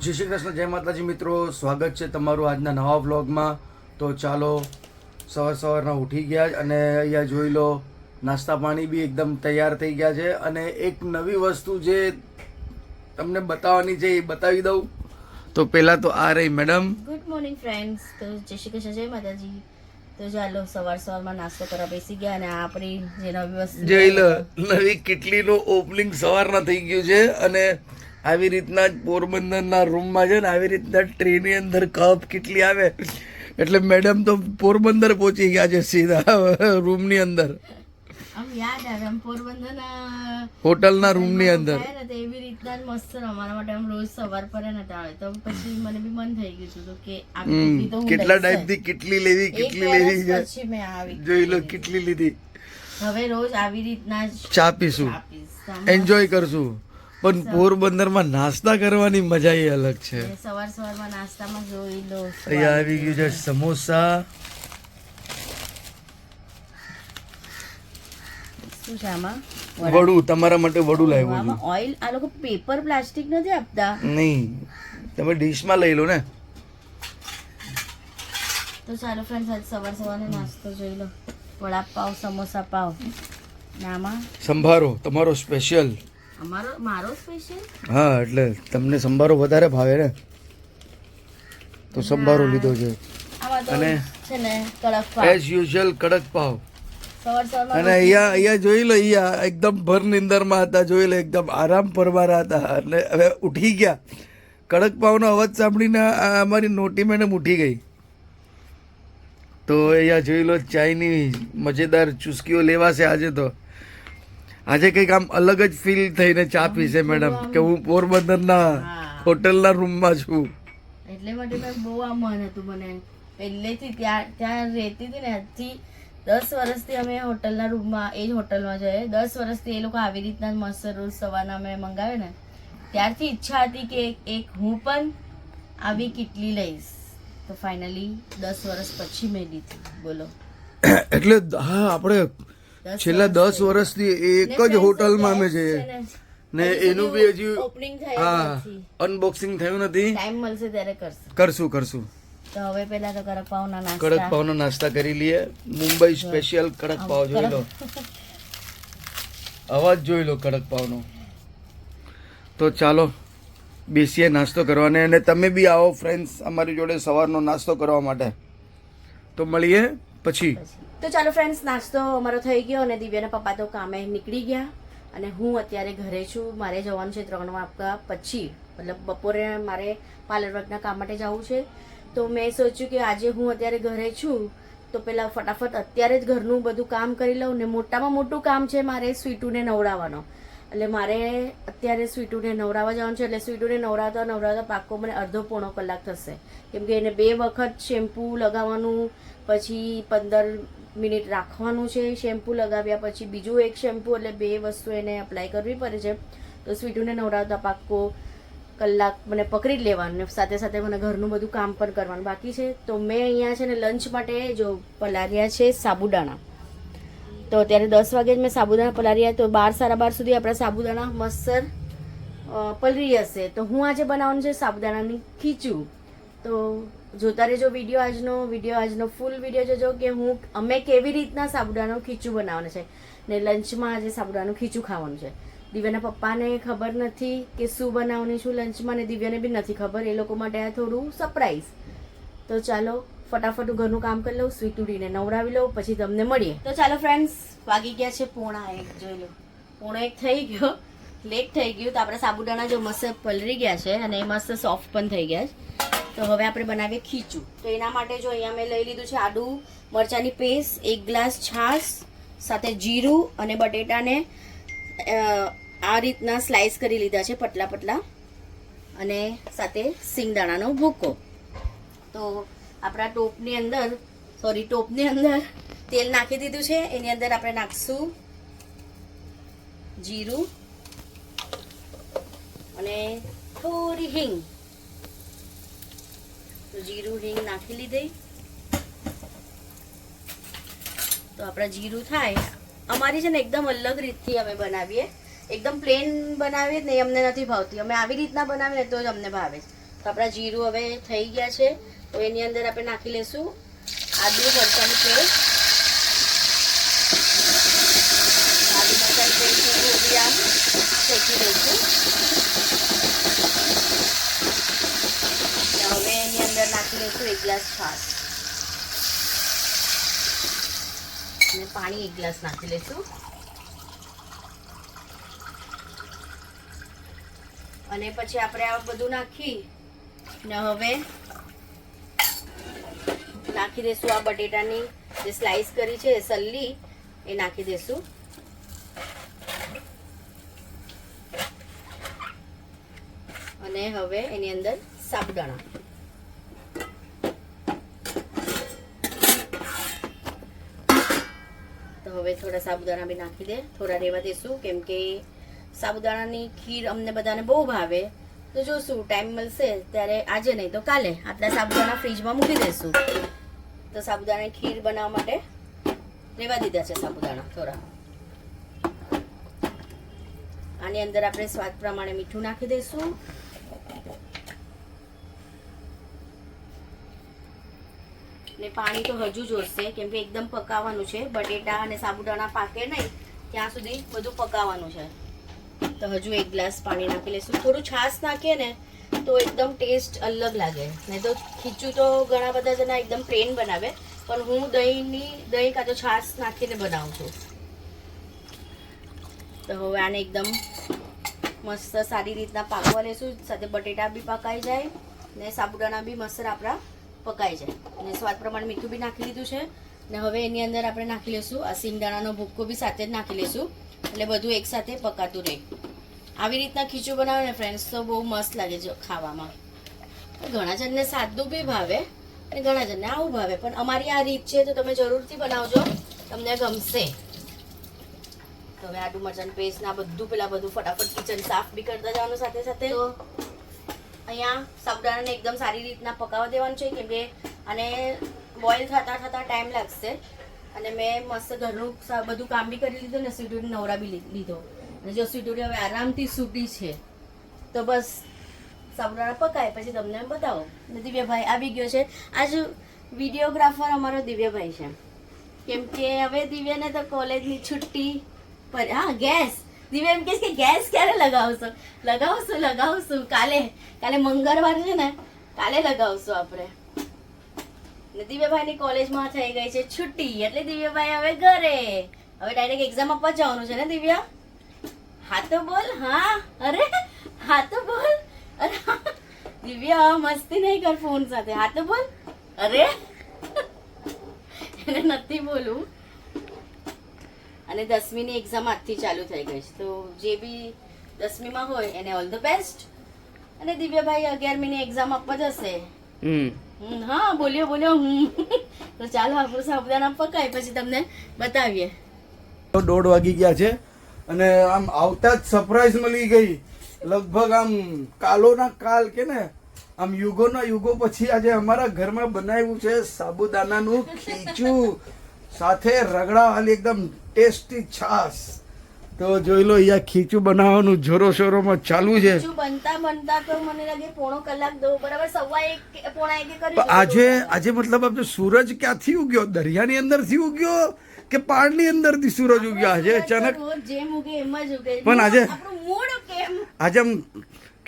જય શ્રી કૃષ્ણ, જય માતાજી મિત્રો, સ્વાગત છે તમારું આજના નવા વ્લોગમાં. તો ચાલો સવારના ઉઠી ગયા અને અહીંયા જોઈ લો નાસ્તા પાણી બી એકદમ તૈયાર થઈ ગયા છે. અને એક નવી વસ્તુ જે તમને બતાવવાની છે એ બતાવી દઉં. તો પહેલાં તો આ રહી મેડમ. Good morning friends. તો જય શ્રી કૃષ્ણ, જય માતાજી. તો ચાલો સવારમાં નાસ્તો કરવા બેસી ગયા અને આપણી જે નવી વસ્તુ જોઈ લો નવી કેટલીનું ઓપનિંગ સવારના થઈ ગયું છે. અને આવી રીતના જ પોરબંદરના રૂમમાં છે ને આવી રીતના ટ્રેની અંદર કપ કેટલી આવે એટલે મેડમ તો પોરબંદર પહોંચી ગયા છે સીધા રૂમની અંદર, આમ યાદ આવે આમ પોરબંદરના હોટલના રૂમની અંદર. ને તો એવી રીતના જ મસ્ત અમારા માટે આમ રોજ સવાર પર ને આવે તો પછી મને બી મન થઈ ગયું હતું કે આવી કેટલી તો હું કેટલા લઈશ જ. ટાઈમથી કેટલી લેવી એક કેટલી વર્ષ લેવી છે પછી મેં આવી જોઈ લો કેટલી લીધી. હવે રોજ આવી રીતના જ ચા પીશું, આપીશ. એન્જોય કરશું. પણ પોરબંદરમાં નાસ્તા કરવાની મજા એ અલગ છે. સવારમાં નાસ્તામાં જોઈ લો અહીંયા આવી ગયું છે સમોસા. શું છે આમાં વડું, તમારા માટે વડું લાવ્યું છું. આમાં ઓઇલ આ લોકો પેપર પ્લાસ્ટિક નથી આપતા. નહીં, તમે ડીશમાં લઈ લો ને. તો ચાલો ફ્રેન્ડ્સ આજ સવારનો નાસ્તો જોઈ લો. વડાપાવ, સમોસા પાવ. ને આમાં સંભારો તમારો સ્પેશિયલ. મારો સ્પેશિયલ. હા, એટલે તમને સંભારો વધારે ભાવે ને તો સંભારો લીધો છે. આમાં તો અને છે ને કડક પાવ. એઝ યુઝ્યુઅલ કડક પાવ. સવારમાં અને અહીંયા જોઈ લો, અહીંયા એકદમ ભર નિંદરમાં હતા, જોઈ લો એકદમ આરામ પરવારા હતા અને હવે ઉઠી ગયા. કડક પાવનો અવાજ સાંભળીને અમારી નોટી મેડમ ઉઠી ગઈ. તો અહીંયા જોઈ લો ચાયની મજેદાર ચુસ્કીઓ લેવાશે આજે. તો આજે કંઈક આમ અલગ જ ફીલ થઈને ચા પીશે મેડમ કે હું પોરબંદરના હોટલના રૂમમાં છું. એટલે માટે મેં બહુ આ મન હતું મને પહેલેથી ત્યાં રહેતી હતી ને આજથી 10 વર્ષથી અમે હોટલના રૂમમાં એ જ હોટલમાં જઈએ. 10 વર્ષથી એ લોકો આવી રીતના જ મસ્ત રોજ સવારના અમે મંગાવે ને ત્યારથી ઈચ્છા હતી કે એક હું પણ આવી કેટલી લઈશ. તો ફાઇનલી 10 વર્ષ પછી મેં લીધી. બોલો. એટલે હા, આપણે છેલ્લા 10 વર્ષથી એક જ હોટલમાં અમે છીએ ને એનું બી હજી ઓપનિંગ થયું નથી. અનબોક્સિંગ થયું નથી. ટાઈમ મળશે ત્યારે કરશું. તો હવે પહેલા તો કડક પાવના નાસ્તા. કડક પાવનો નાસ્તા કરી લઈએ. મુંબઈ સ્પેશિયલ કડક પાવ જોઈ લો, અવાજ જોઈ લો કડક પાવનો. તો ચાલો બેસીએ નાસ્તો કરવાને. અને તમે બી આવો ફ્રેન્ડ્સ અમારી જોડે સવારનો નાસ્તો કરવા માટે. તો મળીએ પછી. તો ચાલો ફ્રેન્ડ્સ, નાસ્તો અમારો થઈ ગયો અને દિવ્યાના પપ્પા તો કામે નીકળી ગયા અને હું અત્યારે ઘરે છું. મારે જવાનું છે 3 વાગ્યા પછી, મતલબ બપોરે મારે પાર્લર વર્કના કામ માટે જવું છે. તો મેં સોચ્યું કે આજે હું અત્યારે ઘરે છું તો પહેલાં ફટાફટ અત્યારે જ ઘરનું બધું કામ કરી લઉં. ને મોટામાં મોટું કામ છે મારે સ્વીટુને નવડાવવાનો. એટલે મારે અત્યારે સ્વીટુને નવડાવવા જવાનું છે. એટલે સ્વીટુને નવડાવતા પાક્કો મને અડધો પોણો કલાક થશે, કેમ કે એને 2 વખત શેમ્પૂ લગાવવાનું, પછી 15 મિનિટ રાખવાનું છે. શેમ્પૂ લગાવ્યા પછી બીજું એક શેમ્પૂ, એટલે 2 વસ્તુ એને અપ્લાય કરવી પડે છે. તો સ્વીટુને નવડાવતા પાક્કો કલાક મને પકડી જ લેવાનું ને સાથે સાથે મને ઘરનું બધું કામ પણ કરવાનું બાકી છે. તો મેં અહીંયા છે ને લંચ માટે જો પલાર્યા છે સાબુદાણા. તો અત્યારે 10 વાગે જ મેં સાબુદાણા પલાર્યા. તો 12 સાડા 12 સુધી આપણા સાબુદાણા મસ્ત પલળી જશે. તો હું આજે બનાવવાનું છે સાબુદાણાની ખીચું. તો જોતા રહેજો વિડીયો આજનો ફૂલ વિડીયો જોજો કે અમે કેવી રીતના સાબુદાણાનું ખીચું બનાવવાનું છે. ને લંચમાં આજે સાબુદાણાનું ખીચું ખાવાનું છે. દિવ્યાના પપ્પાને ખબર નથી કે શું બનાવવાની છું લંચમાં, ને દિવ્યાને બી નથી ખબર. એ લોકો માટે આ થોડું સરપ્રાઈઝ. તો ચાલો ફટાફટ હું ઘરનું કામ કરી લઉં, સ્વીટુડીને નવડાવી લઉં, પછી તમને મળીએ. તો ચાલો ફ્રેન્ડ્સ, વાગી ગયા છે 1:45. જોઈ લો 1:45 થઈ ગયો, લેટ થઈ ગયું. તો આપણા સાબુદાણા જો મસ્ત પલળી ગયા છે અને એ મસ્ત સોફ્ટ પણ થઈ ગયા છે. તો હવે આપણે બનાવીએ ખીચું. તો એના માટે જો અહીંયા મેં લઈ લીધું છે આદુ મરચાંની પેસ્ટ, 1 ગ્લાસ છાશ, સાથે જીરું અને બટેટાને આ રીતના સ્લાઇસ કરી લીધા છે પતલા, અને સાથે સિંગદાણાનો ભૂકો. તો આપણા ટોપની અંદર તેલ નાખી દીધું છે. એની અંદર આપણે નાખશું જીરું અને થોડી હિંગ. તો જીરું હિંગ નાખી લીધી. તો આપણા જીરું થાય, અમારી છે ને એકદમ અલગ રીતથી અમે બનાવીએ. એકદમ પ્લેન બનાવીએ ને અમને નથી ભાવતી. અમે આવી રીતના બનાવીએ તો જ અમને ભાવે. તો આપણા જીરું હવે થઈ ગયા છે. તો એની અંદર આપણે નાખી લઈશું આદુ મરચાંની પેસ્ટ. આદુ મરચાંની પેસ્ટ થોડું બી આમ શેકી દઈશું. હવે એની અંદર નાખી લઈશું 1 ગ્લાસ છાશ અને પાણી 1 ગ્લાસ નાખી લઈશું. અને પછી આપણે આ બધું નાખી ને હવે નાખી દઈશું આ બટેટાની જે સ્લાઈસ કરી છે સલ્લી એ નાખી દઈશું. અને હવે એની અંદર સાબુદાણા. તો હવે થોડા સાબુદાણા બી નાખી દે, થોડા રહેવા દઈશું કેમ કે સાબુદાણાની ખીર અમને બધાને બહુ ભાવે. તો જોશું ટાઈમ મળશે ત્યારે, આજે નહીં તો કાલે આટલા સાબુદાણા ફ્રીજમાં મૂકી દઈશું. તો સાબુદાણાની ખીર બનાવવા માટે રહેવા દીધા છે સાબુદાણા થોડા. આની અંદર આપણે સ્વાદ પ્રમાણે મીઠું નાખી દઈશું. ને પાણી તો હજુ જોઈશે કેમ કે એકદમ પકાવવાનું છે. બટેટા અને સાબુદાણા પાકે નહીં ત્યાં સુધી બધું પકાવવાનું છે. તો હજુ 1 ગ્લાસ પાણી નાખી લઈશું. થોડું છાશ નાખીએ ને તો એકદમ ટેસ્ટ અલગ લાગે. નહીં તો ખીચું તો ઘણા બધા જણા એકદમ પ્લેન બનાવે, પણ હું દહીં કાં તો છાશ નાખીને બનાવું છું. તો હવે આને એકદમ મસ્ત સારી રીતના પાકવા લઈશું. સાથે બટેટા બી પકાઈ જાય ને સાબુદાણા બી મસ્ત આપણા પકાઈ જાય. અને સ્વાદ પ્રમાણે મીઠું બી નાખી દીધું છે. ને હવે એની અંદર આપણે નાખી લઈશું આ સિંગદાણાનો ભૂક્કો બી સાથે જ નાખી લઈશું, એટલે બધું એકસાથે પકાતું રહે. આવી રીતના ખીચું બનાવે ને ફ્રેન્ડ્સ તો બહુ મસ્ત લાગે છે ખાવામાં. ઘણા જણને સાદું બી ભાવે અને ઘણા જણને આવું ભાવે, પણ અમારી આ રીત છે તો તમે જરૂરથી બનાવજો, તમને ગમશે. તો હવે આદુ મરચાંની પેસ્ટ ના બધું ફટાફટ કિચન સાફ બી કરતા જવાનું સાથે સાથે. તો અહીંયા સાબુદાણાને એકદમ સારી રીતના પકાવવા દેવાનું છે કેમ કે આને બોઇલ થતા ટાઈમ લાગશે. અને મેં મસ્ત ઘરનું બધું કામ બી કરી લીધું ને સીટુડી નવરા બી લીધો. અને જો સીટુડી હવે આરામથી સૂટી છે તો બસ સાબુદાણા પકાય પછી તમને બતાવો. અને દિવ્યભાઈ આવી ગયો છે. આજ વિડીયોગ્રાફર અમારો દિવ્યભાઈ છે કેમ કે હવે દિવ્યાને તો કોલેજની છુટ્ટી પર. હા ગેસ દિવ્ય એમ કે ગેસ ક્યારે લગાવશું કાલે મંગળવાર છે ને, કાલે લગાવશું આપણે. દિવ્યભાઈની કોલેજમાં થઈ ગઈ છે છુટ્ટી એટલે દિવ્યભાઈ હવે ઘરે. હવે ડાયરેક્ટ એક્ઝામ આપવા જવાનું છે ને દિવ્યા? હા તો બોલ. હા અરે હા તો બોલ. અરે દિવ્યા મસ્તી નહીં કર ફોન સાથે. હા તો બોલ. અરે એને નથી બોલવું. અને 10મીની એક્ઝામ આજથી ચાલુ થઈ ગઈ છે, તો જે બી 10મીમાં હોય એને ઓલ ધ બેસ્ટ. અને દિવ્યભાઈ 11મીની એક્ઝામ આપવા જશે. હા બોલ્યો. તો ચાલો આપણું સાબુદાણા પકાય પછી તમને બતાવીએ. 1:30 વાગી ગયા છે અને આમ આવતા જ સરપ્રાઈઝ મળી ગઈ. લગભગ આમ કાલોના કાલ કે ને આમ યુગોના યુગો પછી આજે અમારા ઘરમાં બનાવ્યું છે સાબુદાનાનું ખીચું સાથે રગડાવાળી એકદમ ટેસ્ટી છાશ. તો જોઈ લો અહીંયા ખીચું બનાવવાનું જોરો શોરોમાં ચાલુ છે. બનતા તો મને લાગે પોણો કલાક દો બરાબર 1:15 કરી. આજે મતલબ આપણે સૂરજ ક્યાંથી ઉગ્યો? દરિયાની અંદરથી ઉગ્યો કે પાણની અંદરથી સૂરજ ઉગ્યો? આજે અચાનક જેમ ઉગે એમ જ ઉગે. પણ આજે કેમ આજે આમ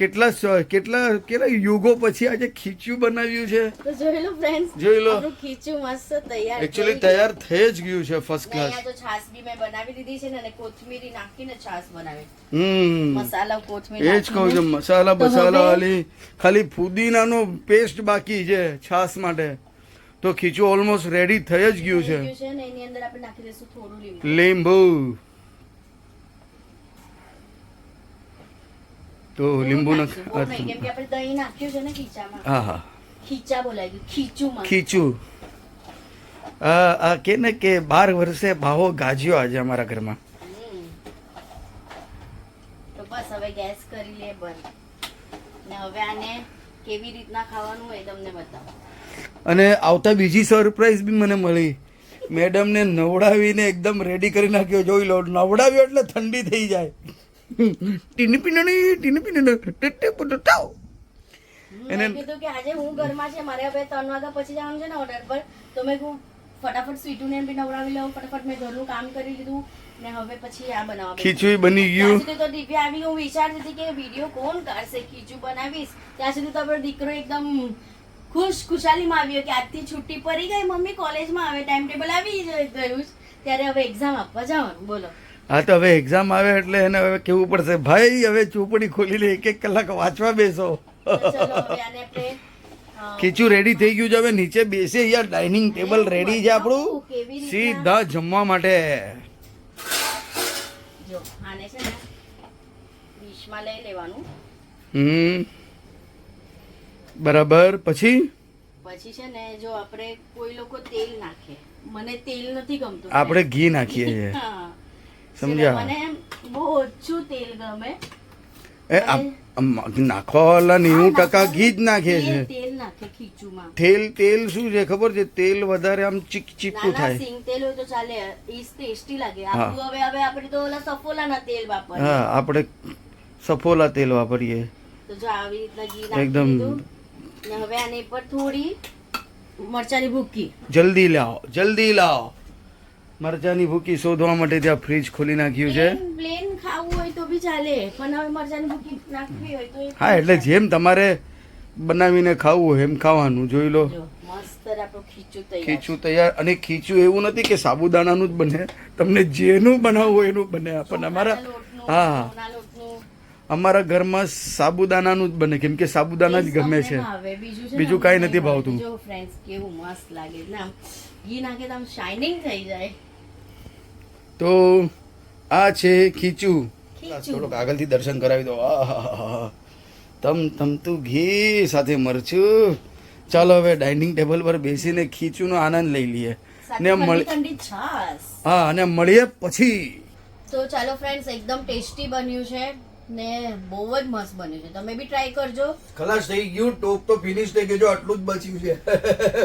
કેટલા યુગો પછી આજે ખીચું બનાવ્યું છે. તો જોઈ લો ફ્રેન્ડ્સ, જોઈ લો ખીચું મસ્ત તૈયાર. એક્ચ્યુઅલી તૈયાર થઈ જ ગયું છે ફર્સ્ટ ક્લાસ. અહીંયા તો છાશ બી મેં બનાવી દીધી છે ને, અને કોથમીરી નાખીને છાશ બનાવી. મસાલા કોથમીરી એ જ કહું છું, મસાલા વાળી ખાલી ફુદીનાનો પેસ્ટ બાકી છે છાશ માટે. તો ખીચું ઓલમોસ્ટ રેડી થઈ જ ગયું છે. એની અંદર આપણે નાખી દઈશું થોડું લીંબુ. તો લીંબુ કેમ કે આપણે દહીં નાખ્યું છે ને ખીચામાં. હા ખીચા બોલાય ગયું, ખીચું. આ કે ને કે 12 વર્ષે ભાવો ગાજ્યો આજે અમારા ઘરમાં. તો બસ હવે ગેસ કરી લે બંધ. ને હવે આને કેવી રીતના ખાવાનું હોય તમને બતાવો. અને આવતા બીજી સરપ્રાઈઝ બી મને મળી. મેડમને નવડાવીને એકદમ રેડી કરી નાખ્યો. જોઈ લો, નવડાવ્યો એટલે ઠંડી થઈ જાય. મેં કીધું કે આજે હું ઘરમાં છે, મારે હવે 3 વાગ્યા પછી જવાનું છે ને ઓર્ડર પર, તો મેં કહું ફટાફટ સ્વીટુને બી નવડાવી લઉં, ફટાફટ મેં ઘરનું કામ કરી લીધું ને હવે પછી આ બનાવવા ખીચડી બની ગયું. ત્યાં સુધી તો દિવ્યા આવી, હું વિચારતી હતી કે વિડીયો કોણ કરશે, ખીચું બનાવીશ. ત્યાં સુધી તો આપણો દીકરો એકદમ ખુશાલીમાં આવ્યો કે આજથી છુટ્ટી પડી ગઈ મમ્મી, કોલેજમાં હવે ટાઈમ ટેબલ આવી ગયું છે, ત્યારે હવે એક્ઝામ આપવા જવાનું. બોલો. હા તો હવે એક્ઝામ આવે એટલે એને હવે કેવું પડશે ભાઈ, હવે ચોપડી ખોલીને 1-1 કલાક વાંચવા બેસો. તો ચલો હવે આને આપણે ખીચું રેડી થઈ ગયું છે, હવે નીચે બેસીએ યાર. ડાઇનિંગ ટેબલ રેડી છે કેવી આપણું રીતના? સીધા જમવા માટે. જો આને છે ને ડીશમાં લઈ લેવાનું. બરાબર. પછી છે ને જો આપણે કોઈ લોકો તેલ નાખે, મને તેલ નથી ગમતું. આપણે ઘી નાખીએ છીએ. હા. સમજ્યા? મને બહુ ઓછું તેલ ગમે. એ નાખવા વાળા 90% ઘી જ નાખે છે. તેલ નાખે ખીચુમાં. તેલ શું છે ખબર છે? તેલ વધારે આમ ચીપકું થાય. સિંગ તેલ હોય તો ચાલે, ઈ ટેસ્ટી લાગે. આપણું હવે આપણે તો ઓલા સફોલાના તેલ વાપરીએ. હા, આપણે સફોલા તેલ વાપરીએ. તો જો આવી રીતના ઘી નાખી એકદમ. દીધું ને હવે આની પર થોડી મરચાની ભૂકી. જલ્દી લાવો. મરચાની ભૂકી શોધવા માટે ત્યાં ફ્રીજ ખોલી નાખ્યું છે. પ્લેન ખાવું હોય તો બી ચાલે, પણ હવે મરચાની ભૂકી નાખવી હોય તો હા, એટલે જેમ તમારે બનાવીને ખાવું હોય એમ ખાવાનું. જોઈ લો, જો મસ્ત આપણું ખીચું તૈયાર. ખીચું તૈયાર. અને ખીચું એવું નથી કે સાબુદાણાનું જ બને, તમને જેનું બનાવવું હોય એનું બને. પણ અમારા અમારા ઘરમાં સાબુદાણાનું જ બને, કેમ કે સાબુદાણા જ ગમે છે, બીજું કાંઈ નથી ભાવતું. જો ફ્રેન્ડ્સ કેવું મસ્ત લાગે ના, ઘી નાખે તો આમ શાઇનિંગ થઈ જાય. તો આ છે ખીચું. થોડુંક આગળથી દર્શન કરાવી દો. આહાહા, તમતું ઘી સાથે મરચું. ચાલો હવે ડાઇનિંગ ટેબલ પર બેસીને ખીચુંનો આનંદ લઈ લઈએ ને ઠંડી છાશ. હા, અને મળીએ પછી. તો ચાલો ફ્રેન્ડ્સ, એકદમ ટેસ્ટી બન્યું છે ને બહુ જ મસ્ત બન્યું છે. તમે બી ટ્રાય કરજો. ખલાસ થઈ ગયું, ટોપ તો ફિનિશ થઈ ગયું, આટલું જ બચ્યું છે.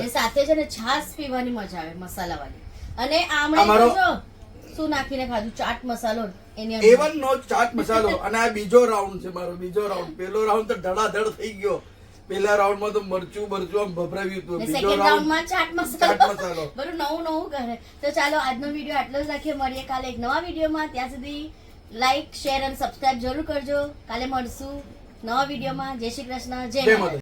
એ સાથે છે ને છાશ પીવાની મજા આવે, મસાલાવાળી. અને આમળે જો શું નાખીને ખાધું, ચાટ મસાલો એની અંદર. એવન નો ચાટ મસાલો. અને આ બીજો રાઉન્ડ છે મારો, બીજો રાઉન્ડ. પહેલો રાઉન્ડ તો ધડાધડ થઈ ગયો. પહેલા રાઉન્ડમાં તો મરચું આમ ભભરાવ્યું હતું. બીજો સેકન્ડ રાઉન્ડમાં ચાટ મસાલો. મસાલો. બરું નવું કરે. તો ચાલો આજનો વિડીયો આટલો જ રાખીએ, મળીએ કાલે એક નવા વિડીયોમાં. ત્યાં સુધી લાઈક, શેર અને સબસ્ક્રાઇબ જરૂર કરજો. કાલે મળશું નવા વિડીયોમાં. જય શ્રી કૃષ્ણ, જય માતા.